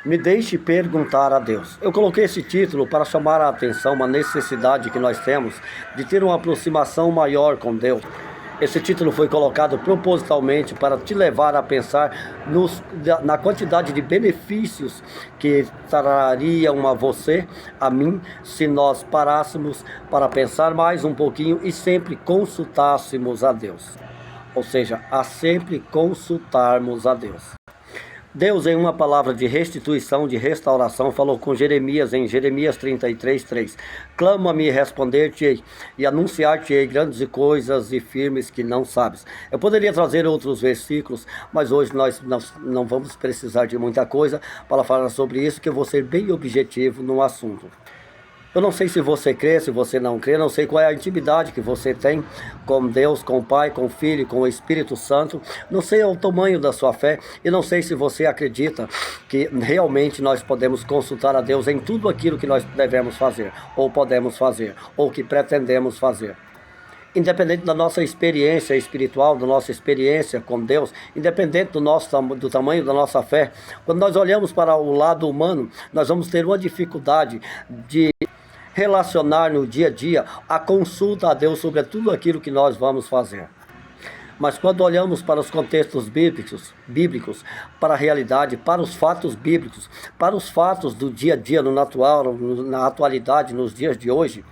Me deixe perguntar a Deus. Eu coloquei esse título para chamar a atenção uma necessidade que nós temos de ter uma aproximação maior com Deus. Esse título foi colocado propositalmente para te levar a pensar na quantidade de benefícios que trariam a você, a mim, se nós parássemos para pensar mais um pouquinho e sempre consultássemos a Deus. Ou seja, a sempre consultarmos a Deus. Deus, em uma palavra de restituição, de restauração, falou com Jeremias em Jeremias 33:3. Clama-me e responder-te-ei, e anunciar-te-ei grandes coisas e firmes que não sabes. Eu poderia trazer outros versículos, mas hoje nós não vamos precisar de muita coisa para falar sobre isso, que eu vou ser bem objetivo no assunto. Eu não sei se você crê, se você não crê, não sei qual é a intimidade que você tem com Deus, com o Pai, com o Filho, com o Espírito Santo. Não sei o tamanho da sua fé e não sei se você acredita que realmente nós podemos consultar a Deus em tudo aquilo que nós devemos fazer, ou podemos fazer, ou que pretendemos fazer. Independente da nossa experiência espiritual, da nossa experiência com Deus, independente do tamanho da nossa fé, quando nós olhamos para o lado humano, nós vamos ter uma dificuldade de relacionar no dia a dia a consulta a Deus sobre tudo aquilo que nós vamos fazer. Mas quando olhamos para os contextos bíblicos, para a realidade, para os fatos bíblicos, para os fatos do dia a dia, no natural, na atualidade, nos dias de hoje,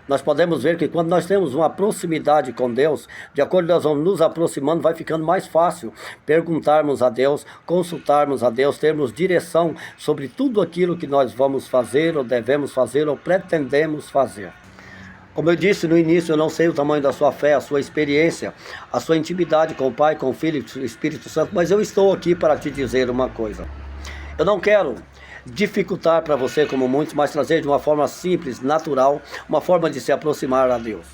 nós podemos ver que quando nós temos uma proximidade com Deus, de acordo com nós vamos nos aproximando, vai ficando mais fácil perguntarmos a Deus, consultarmos a Deus, termos direção sobre tudo aquilo que nós vamos fazer, ou devemos fazer, ou pretendemos fazer. Como eu disse no início, eu não sei o tamanho da sua fé, a sua experiência, a sua intimidade com o Pai, com o Filho e o Espírito Santo, mas eu estou aqui para te dizer uma coisa. Eu não quero dificultar para você como muitos, mas trazer de uma forma simples, natural, uma forma de se aproximar a Deus.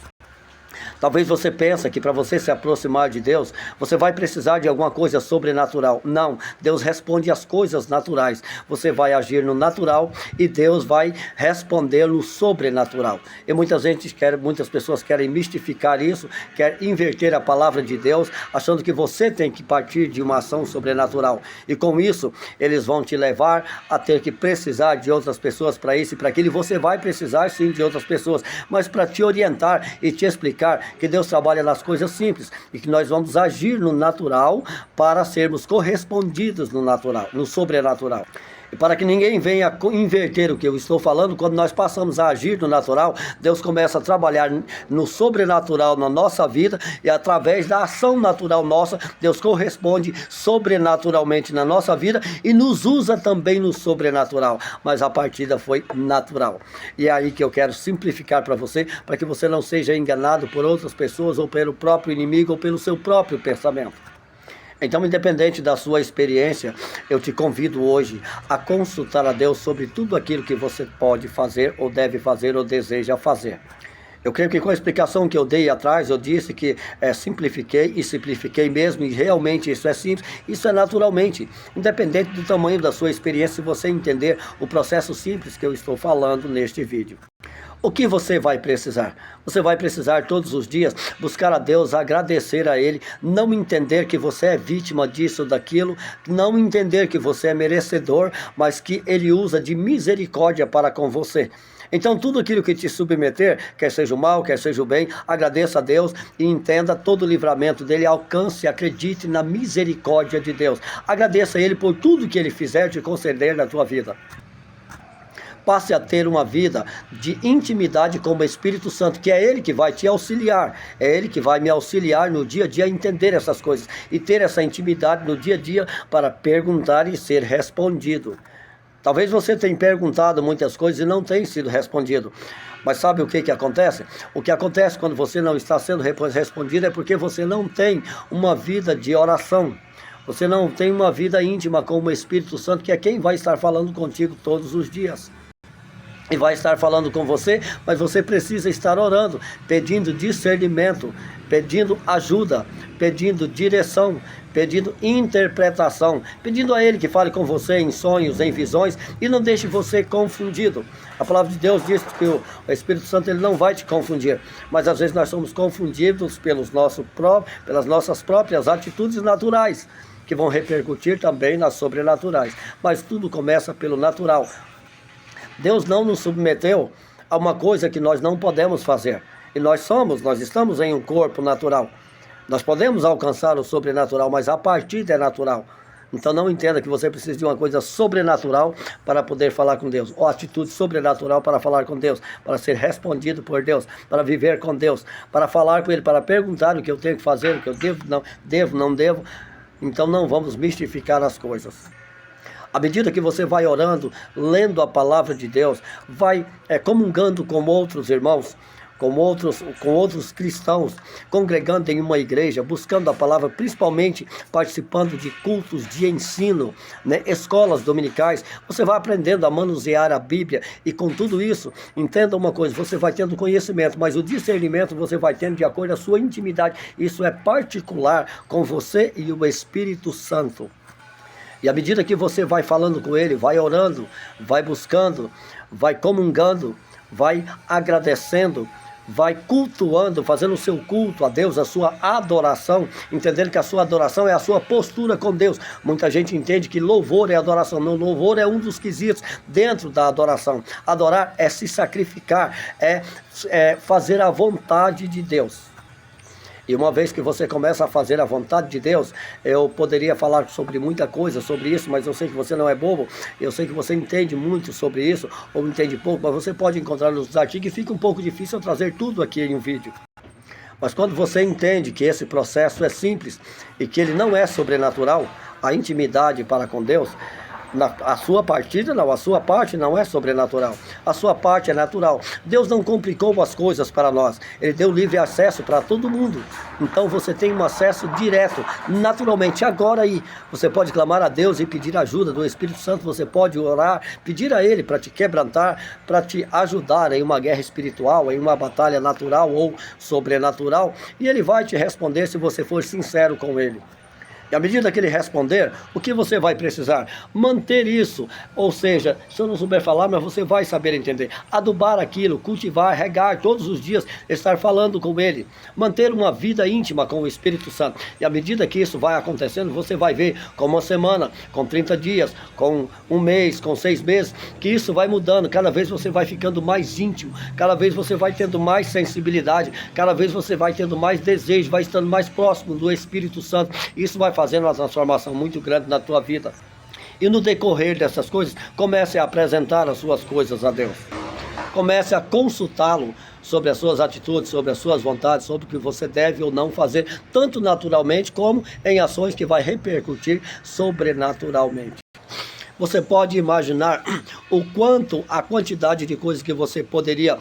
Talvez você pense que para você se aproximar de Deus, você vai precisar de alguma coisa sobrenatural. Não, Deus responde às coisas naturais. Você vai agir no natural e Deus vai responder no sobrenatural. E muitas pessoas querem mistificar isso, querem inverter a palavra de Deus, achando que você tem que partir de uma ação sobrenatural. E com isso, eles vão te levar a ter que precisar de outras pessoas para isso e para aquilo. E você vai precisar sim de outras pessoas, mas para te orientar e te explicar que Deus trabalha nas coisas simples e que nós vamos agir no natural para sermos correspondidos no natural, no sobrenatural. E para que ninguém venha inverter o que eu estou falando, quando nós passamos a agir no natural, Deus começa a trabalhar no sobrenatural na nossa vida e através da ação natural nossa, Deus corresponde sobrenaturalmente na nossa vida e nos usa também no sobrenatural. Mas a partida foi natural. E é aí que eu quero simplificar para você, para que você não seja enganado por outras pessoas ou pelo próprio inimigo ou pelo seu próprio pensamento. Então, independente da sua experiência, eu te convido hoje a consultar a Deus sobre tudo aquilo que você pode fazer, ou deve fazer, ou deseja fazer. Eu creio que com a explicação que eu dei atrás, eu disse que simplifiquei e simplifiquei mesmo, e realmente isso é simples, isso é naturalmente, independente do tamanho da sua experiência, se você entender o processo simples que eu estou falando neste vídeo. O que você vai precisar? Você vai precisar todos os dias buscar a Deus, agradecer a Ele, não entender que você é vítima disso, daquilo, não entender que você é merecedor, mas que Ele usa de misericórdia para com você. Então tudo aquilo que te submeter, quer seja o mal, quer seja o bem, agradeça a Deus e entenda todo o livramento dele, alcance, acredite na misericórdia de Deus. Agradeça a Ele por tudo que Ele fizer te conceder na tua vida. Passe a ter uma vida de intimidade com o Espírito Santo, que é Ele que vai te auxiliar, é Ele que vai me auxiliar no dia a dia a entender essas coisas e ter essa intimidade no dia a dia para perguntar e ser respondido. Talvez você tenha perguntado muitas coisas e não tenha sido respondido. Mas sabe o que acontece? O que acontece quando você não está sendo respondido é porque você não tem uma vida de oração. Você não tem uma vida íntima com o Espírito Santo, que é quem vai estar falando contigo todos os dias. E vai estar falando com você, mas você precisa estar orando, pedindo discernimento, pedindo ajuda, pedindo direção, pedindo interpretação, pedindo a Ele que fale com você em sonhos, em visões, e não deixe você confundido. A palavra de Deus diz que o Espírito Santo ele não vai te confundir, mas às vezes nós somos confundidos pelas nossas próprias atitudes naturais. que vão repercutir também nas sobrenaturais. Mas tudo começa pelo natural. Deus não nos submeteu a uma coisa que nós não podemos fazer. E nós estamos em um corpo natural. Nós podemos alcançar o sobrenatural, mas a partida é natural. Então não entenda que você precisa de uma coisa sobrenatural para poder falar com Deus, ou atitude sobrenatural para falar com Deus, para ser respondido por Deus, para viver com Deus, para falar com Ele, para perguntar o que eu tenho que fazer, o que eu não devo. Então não vamos mistificar as coisas. À medida que você vai orando, lendo a palavra de Deus, vai comungando com outros irmãos, com outros cristãos, congregando em uma igreja, buscando a palavra, principalmente participando de cultos de ensino, escolas dominicais, você vai aprendendo a manusear a Bíblia, e com tudo isso, entenda uma coisa, você vai tendo conhecimento, mas o discernimento você vai tendo de acordo com a sua intimidade. Isso é particular com você e o Espírito Santo. E à medida que você vai falando com Ele, vai orando, vai buscando, vai comungando, vai agradecendo, vai cultuando, fazendo o seu culto a Deus, a sua adoração, entendendo que a sua adoração é a sua postura com Deus. Muita gente entende que louvor é adoração. Não, louvor é um dos quesitos dentro da adoração. Adorar é se sacrificar, é fazer a vontade de Deus. E uma vez que você começa a fazer a vontade de Deus, eu poderia falar sobre muita coisa sobre isso, mas eu sei que você não é bobo, eu sei que você entende muito sobre isso, ou entende pouco, mas você pode encontrar nos artigos, e fica um pouco difícil eu trazer tudo aqui em um vídeo. Mas quando você entende que esse processo é simples, e que ele não é sobrenatural, a intimidade para com Deus, a sua parte não é sobrenatural, a sua parte é natural. Deus não complicou as coisas para nós, Ele deu livre acesso para todo mundo. Então você tem um acesso direto, naturalmente. Agora aí, você pode clamar a Deus e pedir ajuda do Espírito Santo, você pode orar, pedir a Ele para te quebrantar, para te ajudar em uma guerra espiritual, em uma batalha natural ou sobrenatural, e Ele vai te responder se você for sincero com Ele. E à medida que ele responder, o que você vai precisar? Manter isso. Ou seja, se eu não souber falar, mas você vai saber entender. Adubar aquilo, cultivar, regar todos os dias, estar falando com ele. Manter uma vida íntima com o Espírito Santo. E à medida que isso vai acontecendo, você vai ver com uma semana, com 30 dias, com um mês, com 6 meses, que isso vai mudando. Cada vez você vai ficando mais íntimo. Cada vez você vai tendo mais sensibilidade. Cada vez você vai tendo mais desejo, vai estando mais próximo do Espírito Santo. Isso vai fazendo uma transformação muito grande na tua vida. E no decorrer dessas coisas, comece a apresentar as suas coisas a Deus. Comece a consultá-lo sobre as suas atitudes, sobre as suas vontades, sobre o que você deve ou não fazer, tanto naturalmente como em ações que vai repercutir sobrenaturalmente. Você pode imaginar a quantidade de coisas que você poderia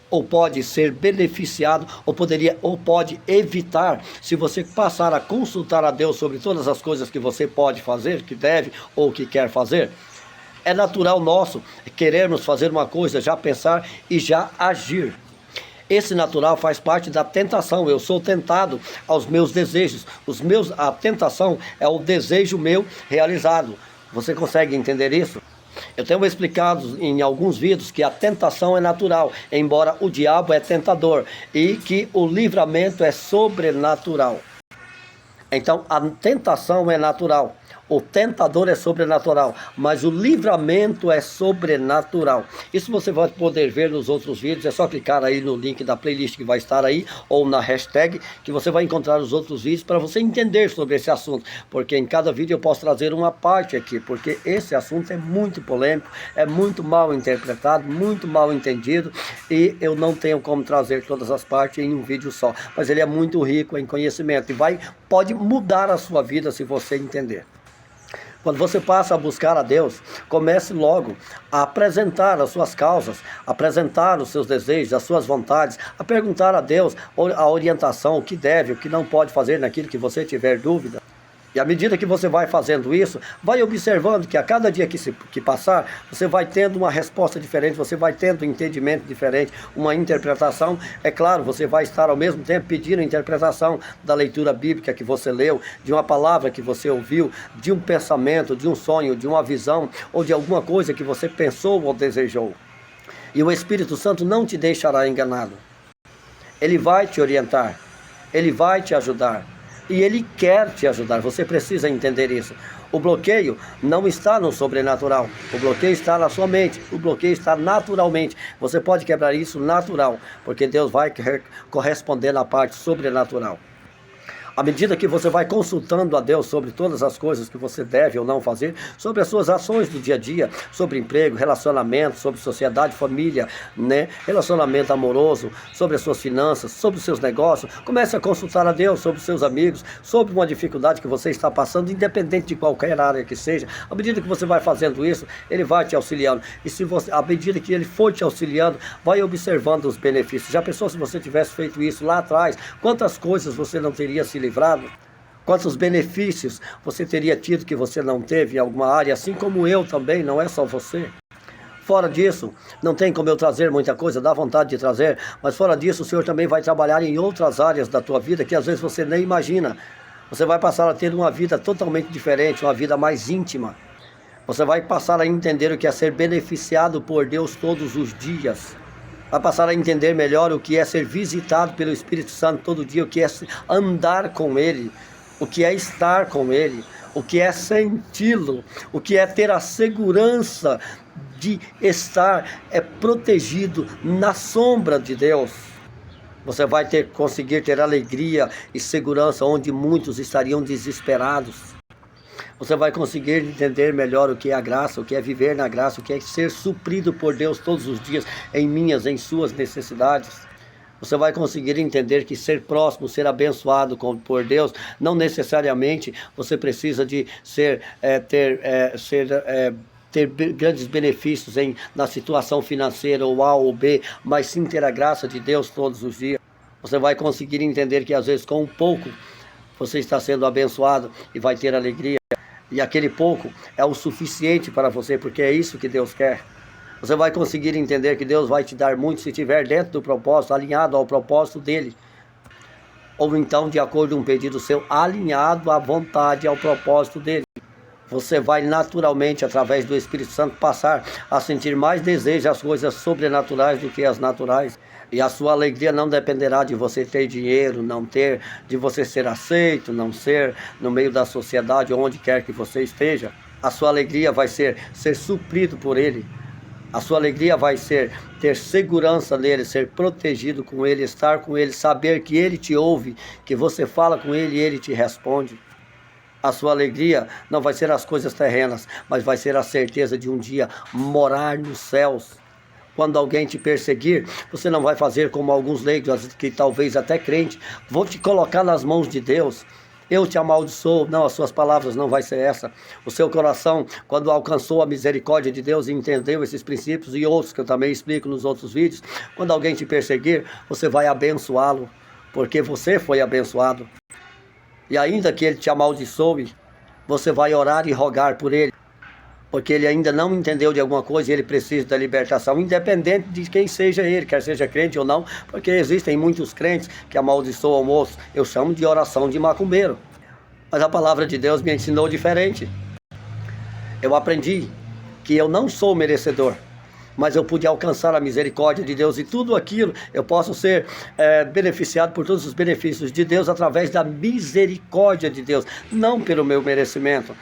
ou pode ser beneficiado, ou pode evitar, se você passar a consultar a Deus sobre todas as coisas que você pode fazer, que deve ou que quer fazer. É natural nosso querermos fazer uma coisa, já pensar e já agir. Esse natural faz parte da tentação. Eu sou tentado aos meus desejos. A tentação é o desejo meu realizado. Você consegue entender isso? Eu tenho explicado em alguns vídeos que a tentação é natural, embora o diabo é tentador, e que o livramento é sobrenatural. Então a tentação é natural, o tentador é sobrenatural, mas o livramento é sobrenatural. Isso você vai poder ver nos outros vídeos, é só clicar aí no link da playlist que vai estar aí, ou na hashtag, que você vai encontrar os outros vídeos para você entender sobre esse assunto, porque em cada vídeo eu posso trazer uma parte aqui, porque esse assunto é muito polêmico, é muito mal interpretado, muito mal entendido, e eu não tenho como trazer todas as partes em um vídeo só, mas ele é muito rico em conhecimento e pode mudar a sua vida se você entender. Quando você passa a buscar a Deus, comece logo a apresentar as suas causas, apresentar os seus desejos, as suas vontades, a perguntar a Deus a orientação, o que deve, o que não pode fazer naquilo que você tiver dúvida. E à medida que você vai fazendo isso, vai observando que a cada dia que passar, você vai tendo uma resposta diferente, você vai tendo um entendimento diferente, uma interpretação. É claro, você vai estar ao mesmo tempo pedindo a interpretação da leitura bíblica que você leu, de uma palavra que você ouviu, de um pensamento, de um sonho, de uma visão, ou de alguma coisa que você pensou ou desejou. E o Espírito Santo não te deixará enganado. Ele vai te orientar, ele vai te ajudar. E Ele quer te ajudar, você precisa entender isso. O bloqueio não está no sobrenatural, o bloqueio está na sua mente, o bloqueio está naturalmente. Você pode quebrar isso natural, porque Deus vai corresponder na parte sobrenatural. À medida que você vai consultando a Deus sobre todas as coisas que você deve ou não fazer, sobre as suas ações do dia a dia, sobre emprego, relacionamento, sobre sociedade, família, né? Relacionamento amoroso, sobre as suas finanças, sobre os seus negócios, comece a consultar a Deus sobre os seus amigos, sobre uma dificuldade que você está passando, independente de qualquer área que seja. À medida que você vai fazendo isso, Ele vai te auxiliando. E se você, à medida que Ele for te auxiliando, vai observando os benefícios. Já pensou se você tivesse feito isso lá atrás? Quantas coisas você não teria se livrado? Quantos benefícios você teria tido que você não teve em alguma área, assim como eu também, não é só você. Fora disso, não tem como eu trazer muita coisa, dá vontade de trazer, mas fora disso, o Senhor também vai trabalhar em outras áreas da tua vida que às vezes você nem imagina. Você vai passar a ter uma vida totalmente diferente, uma vida mais íntima. Você vai passar a entender o que é ser beneficiado por Deus todos os dias. Vai passar a entender melhor o que é ser visitado pelo Espírito Santo todo dia, o que é andar com Ele, o que é estar com Ele, o que é senti-lo, o que é ter a segurança de estar protegido na sombra de Deus. Você vai conseguir ter alegria e segurança onde muitos estariam desesperados. Você vai conseguir entender melhor o que é a graça, o que é viver na graça, o que é ser suprido por Deus todos os dias em minhas, em suas necessidades. Você vai conseguir entender que ser próximo, ser abençoado por Deus, não necessariamente você precisa de ter grandes benefícios na situação financeira ou A ou B, mas sim ter a graça de Deus todos os dias. Você vai conseguir entender que às vezes com um pouco você está sendo abençoado e vai ter alegria. E aquele pouco é o suficiente para você, porque é isso que Deus quer. Você vai conseguir entender que Deus vai te dar muito se estiver dentro do propósito, alinhado ao propósito dEle. Ou então, de acordo com um pedido seu, alinhado à vontade, ao propósito dEle. Você vai naturalmente, através do Espírito Santo, passar a sentir mais desejo às coisas sobrenaturais do que as naturais. E a sua alegria não dependerá de você ter dinheiro, não ter, de você ser aceito, não ser no meio da sociedade, onde quer que você esteja. A sua alegria vai ser suprido por Ele. A sua alegria vai ser ter segurança nele, ser protegido com Ele, estar com Ele, saber que Ele te ouve, que você fala com Ele e Ele te responde. A sua alegria não vai ser as coisas terrenas, mas vai ser a certeza de um dia morar nos céus. Quando alguém te perseguir, você não vai fazer como alguns leigos, que talvez até crente, vou te colocar nas mãos de Deus, eu te amaldiçoo. Não, as suas palavras não vai ser essa. O seu coração, quando alcançou a misericórdia de Deus e entendeu esses princípios e outros que eu também explico nos outros vídeos, quando alguém te perseguir, você vai abençoá-lo, porque você foi abençoado. E ainda que ele te amaldiçoe, você vai orar e rogar por ele, porque ele ainda não entendeu de alguma coisa e ele precisa da libertação, independente de quem seja ele, quer seja crente ou não, porque existem muitos crentes que amaldiçoam o moço. Eu chamo de oração de macumbeiro, mas a palavra de Deus me ensinou diferente. Eu aprendi que eu não sou merecedor, mas eu pude alcançar a misericórdia de Deus, e tudo aquilo eu posso ser beneficiado por todos os benefícios de Deus através da misericórdia de Deus, não pelo meu merecimento.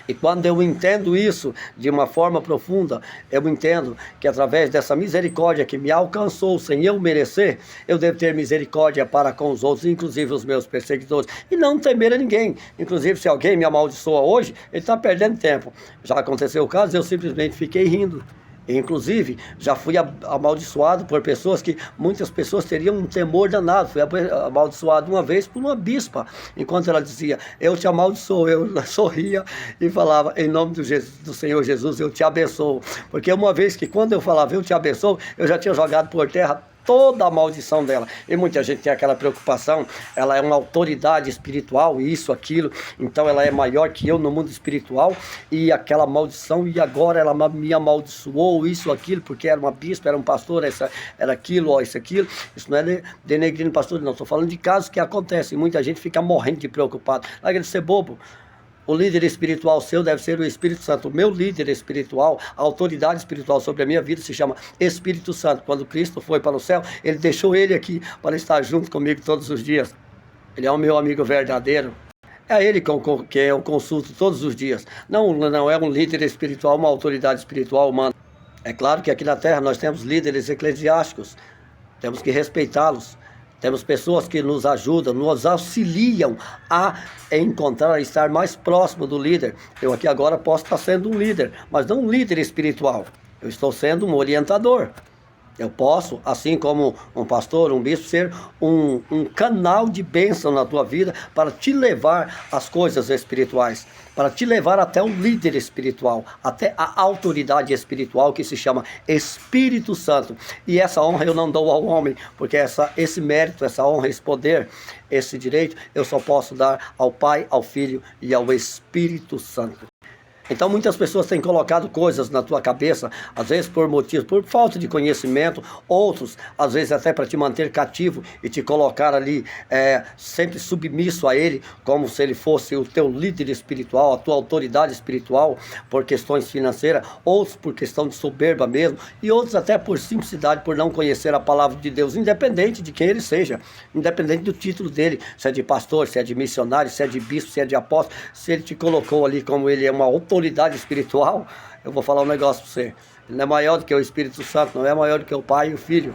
E quando eu entendo isso de uma forma profunda, eu entendo que através dessa misericórdia que me alcançou sem eu merecer, eu devo ter misericórdia para com os outros, inclusive os meus perseguidores, e não temer a ninguém. Inclusive, se alguém me amaldiçoa hoje, ele está perdendo tempo. Já aconteceu o caso, eu simplesmente fiquei rindo. Inclusive, já fui amaldiçoado por pessoas que muitas pessoas teriam um temor danado. Fui amaldiçoado uma vez por uma bispa. Enquanto ela dizia, eu te amaldiçoo, eu sorria e falava, em nome do Senhor Jesus, eu te abençoo. Porque uma vez que quando eu falava, eu te abençoo, eu já tinha jogado por terra toda a maldição dela. E muita gente tem aquela preocupação, ela é uma autoridade espiritual, isso, aquilo, então ela é maior que eu no mundo espiritual, e aquela maldição, e agora ela me amaldiçoou, isso, aquilo, porque era uma bispa, era um pastor, era aquilo, ó, isso, aquilo. Isso não é denegrindo pastor, não, estou falando de casos que acontecem, muita gente fica morrendo de preocupado. Larga de ser bobo. O líder espiritual seu deve ser o Espírito Santo. O meu líder espiritual, a autoridade espiritual sobre a minha vida se chama Espírito Santo. Quando Cristo foi para o céu, Ele deixou Ele aqui para estar junto comigo todos os dias. Ele é o meu amigo verdadeiro. É ele que eu consulto todos os dias. Não é um líder espiritual, uma autoridade espiritual humana. É claro que aqui na Terra nós temos líderes eclesiásticos, temos que respeitá-los. Temos pessoas que nos ajudam, nos auxiliam a encontrar, a estar mais próximo do líder. Eu aqui agora posso estar sendo um líder, mas não um líder espiritual. Eu estou sendo um orientador. Eu posso, assim como um pastor, um bispo, ser um canal de bênção na tua vida para te levar às coisas espirituais, para te levar até o líder espiritual, até a autoridade espiritual que se chama Espírito Santo. E essa honra eu não dou ao homem, porque esse mérito, essa honra, esse poder, esse direito, eu só posso dar ao Pai, ao Filho e ao Espírito Santo. Então muitas pessoas têm colocado coisas na tua cabeça, às vezes por motivos, por falta de conhecimento, outros, às vezes até para te manter cativo e te colocar ali sempre submisso a ele, como se ele fosse o teu líder espiritual, a tua autoridade espiritual, por questões financeiras, outros por questão de soberba mesmo, e outros até por simplicidade, por não conhecer a palavra de Deus, independente de quem ele seja, independente do título dele, se é de pastor, se é de missionário, se é de bispo, se é de apóstolo, se ele te colocou ali como ele é uma autoridade espiritual, eu vou falar um negócio para você. Ele não é maior do que o Espírito Santo, não é maior do que o Pai e o Filho.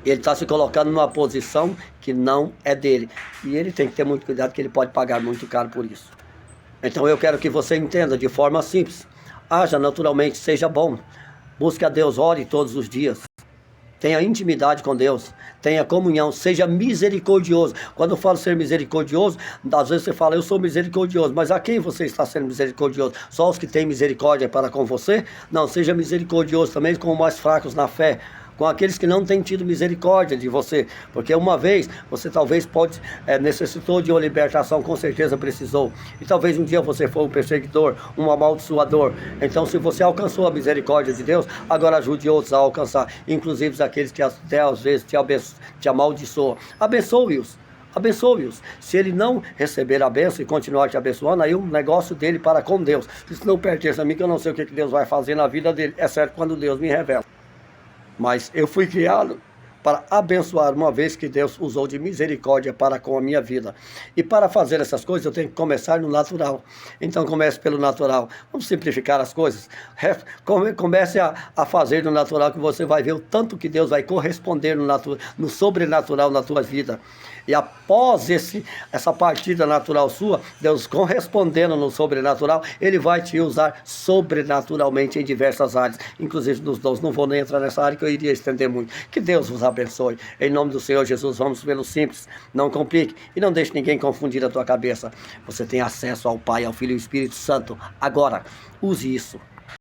Ele está se colocando numa posição que não é dele. E ele tem que ter muito cuidado, que ele pode pagar muito caro por isso. Então eu quero que você entenda de forma simples. Haja naturalmente, seja bom. Busque a Deus, ore todos os dias. Tenha intimidade com Deus, tenha comunhão, seja misericordioso. Quando eu falo ser misericordioso, às vezes você fala, eu sou misericordioso, mas a quem você está sendo misericordioso? Só os que têm misericórdia para com você? Não, seja misericordioso também com os mais fracos na fé, com aqueles que não têm tido misericórdia de você, porque uma vez você talvez necessitou de uma libertação, com certeza precisou, e talvez um dia você foi um perseguidor, um amaldiçoador. Então se você alcançou a misericórdia de Deus, agora ajude outros a alcançar, inclusive aqueles que até às vezes te amaldiçoam. Abençoe-os. Abençoe-os. Se ele não receber a bênção e continuar te abençoando, aí o negócio dele para com Deus. Isso não pertence a mim, que eu não sei o que Deus vai fazer na vida dele, é certo quando Deus me revela. Mas eu fui criado para abençoar, uma vez que Deus usou de misericórdia para com a minha vida. E para fazer essas coisas eu tenho que começar no natural. Então comece pelo natural. Vamos simplificar as coisas. Comece a fazer no natural, que você vai ver o tanto que Deus vai corresponder no sobrenatural na tua vida. E após essa partida natural sua, Deus correspondendo no sobrenatural, Ele vai te usar sobrenaturalmente em diversas áreas, inclusive nos dons. Não vou nem entrar nessa área, que eu iria estender muito. Que Deus vos abençoe. Em nome do Senhor Jesus, vamos pelo simples. Não complique e não deixe ninguém confundir a tua cabeça. Você tem acesso ao Pai, ao Filho e ao Espírito Santo. Agora, use isso.